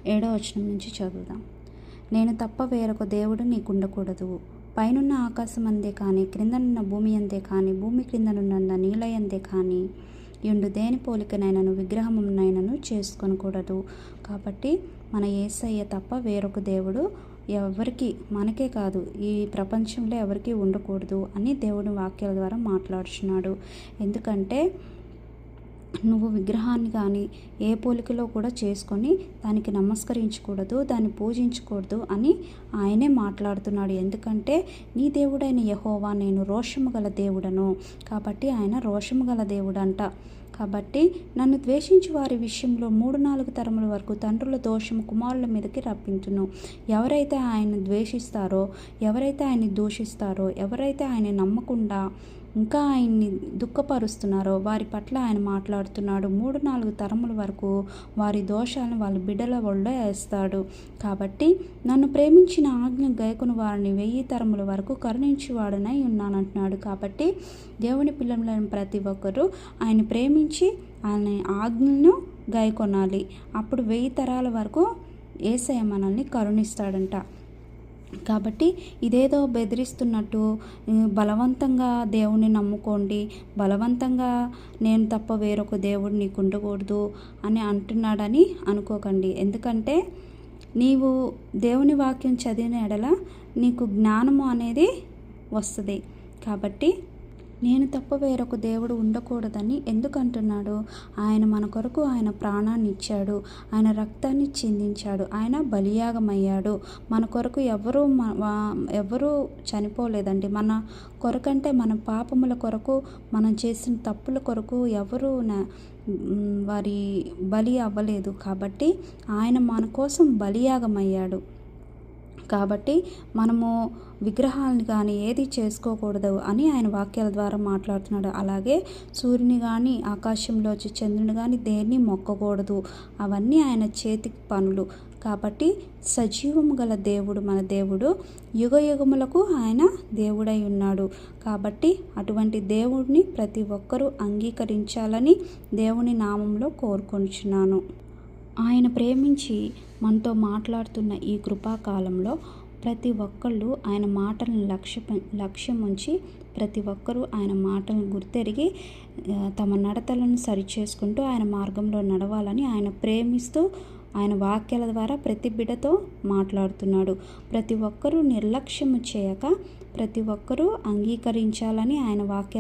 7వ వచనం నుంచి చదువుదాం. నేను తప్ప వేరొక దేవుడు నీకుండకూడదు. పైనున్న ఆకాశం అందే కానీ, క్రిందనున్న భూమి అందే కానీ, భూమి క్రిందనున్న నీళ్ళయందే కానీ యుండు దేని పోలికనైనను విగ్రహమునైనను చేసుకొనకూడదు. కాబట్టి మన యేసయ్య తప్ప వేరొక దేవుడు ఎవరికి, మనకే కాదు ఈ ప్రపంచంలో ఎవరికి ఉండకూడదు అని దేవుని వాక్యాల ద్వారా మాట్లాడుచున్నాడు. ఎందుకంటే నువ్వు విగ్రహాన్ని కానీ ఏ పోలికలో కూడా చేసుకొని దానికి నమస్కరించకూడదు, దాన్ని పూజించకూడదు అని ఆయనే మాట్లాడుతున్నాడు. ఎందుకంటే నీ దేవుడైన యెహోవా నేను రోషము గల దేవుడను. కాబట్టి ఆయన రోషము గల దేవుడంట. కాబట్టి నన్ను ద్వేషించి వారి విషయంలో 3-4 తరముల వరకు తండ్రుల దోషము కుమారుల మీదకి రప్పించును. ఎవరైతే ఆయన ద్వేషిస్తారో, ఎవరైతే ఆయన్ని దూషిస్తారో, ఎవరైతే ఆయన నమ్మకుండా ఇంకా ఆయన్ని దుఃఖపరుస్తున్నారో వారి పట్ల ఆయన మాట్లాడుతున్నాడు. 3-4 తరముల వరకు వారి దోషాలను వాళ్ళ బిడ్డల ఒళ్ళో వేస్తాడు. కాబట్టి నన్ను ప్రేమించిన ఆజ్ఞ గైకొను వారిని 1000 తరముల వరకు కరుణించేవాడనై ఉన్నానంటున్నాడు. కాబట్టి దేవుని పిల్లలైన ప్రతి ఒక్కరూ ఆయన ప్రేమించి ఆయన ఆజ్ఞలను గైకొనాలి. అప్పుడు 1000 తరాల వరకు యేసయ్య మనల్ని కరుణిస్తాడంట. కాబట్టి ఇదేదో బెదిరిస్తున్నట్టు బలవంతంగా దేవుని నమ్ముకోండి, బలవంతంగా నేను తప్ప వేరొక దేవుడు నీకు ఉండకూడదు అని అంటున్నాడని అనుకోకండి. ఎందుకంటే నీవు దేవుని వాక్యం చదివిన ఎడల నీకు జ్ఞానము అనేది వస్తుంది. కాబట్టి నేను తప్ప వేరొక దేవుడు ఉండకూడదని ఎందుకు అంటున్నాడు? ఆయన మన కొరకు ఆయన ప్రాణాన్ని ఇచ్చాడు, ఆయన రక్తాన్ని చిందించాడు, ఆయన బలియాగమయ్యాడు. మన కొరకు ఎవరు చనిపోలేదండి. మన కొరకంటే మన పాపముల కొరకు, మనం చేసిన తప్పుల కొరకు ఎవరు వారి బలి అవ్వలేదు. కాబట్టి ఆయన మన కోసం బలియాగమయ్యాడు. కాబట్టి మనము విగ్రహాలను కానీ ఏది చేసుకోకూడదు అని ఆయన వాక్యాల ద్వారా మాట్లాడుతున్నాడు. అలాగే సూర్యుని కానీ, ఆకాశంలో వచ్చే చంద్రుని కానీ దేన్ని మొక్కకూడదు. అవన్నీ ఆయన చేతికి పనులు. కాబట్టి సజీవము గల దేవుడు మన దేవుడు, యుగ యుగములకు ఆయన దేవుడై ఉన్నాడు. కాబట్టి అటువంటి దేవుడిని ప్రతి ఒక్కరూ అంగీకరించాలని దేవుని నామంలో కోరుకొనుచున్నాను. ఆయన ప్రేమించి మనతో మాట్లాడుతున్న ఈ కృపాకాలంలో ప్రతి ఒక్కళ్ళు ఆయన మాటలను లక్ష్యం ఉంచి ప్రతి ఒక్కరూ ఆయన మాటలను గుర్తెరిగి తమ నడతలను సరిచేసుకుంటూ ఆయన మార్గంలో నడవాలని ఆయన ప్రేమిస్తూ ఆయన వాక్యాల ద్వారా ప్రతి బిడ్డతో మాట్లాడుతున్నాడు. ప్రతి ఒక్కరూ నిర్లక్ష్యము చేయక ప్రతి ఒక్కరూ అంగీకరించాలని ఆయన వాక్యాన్ని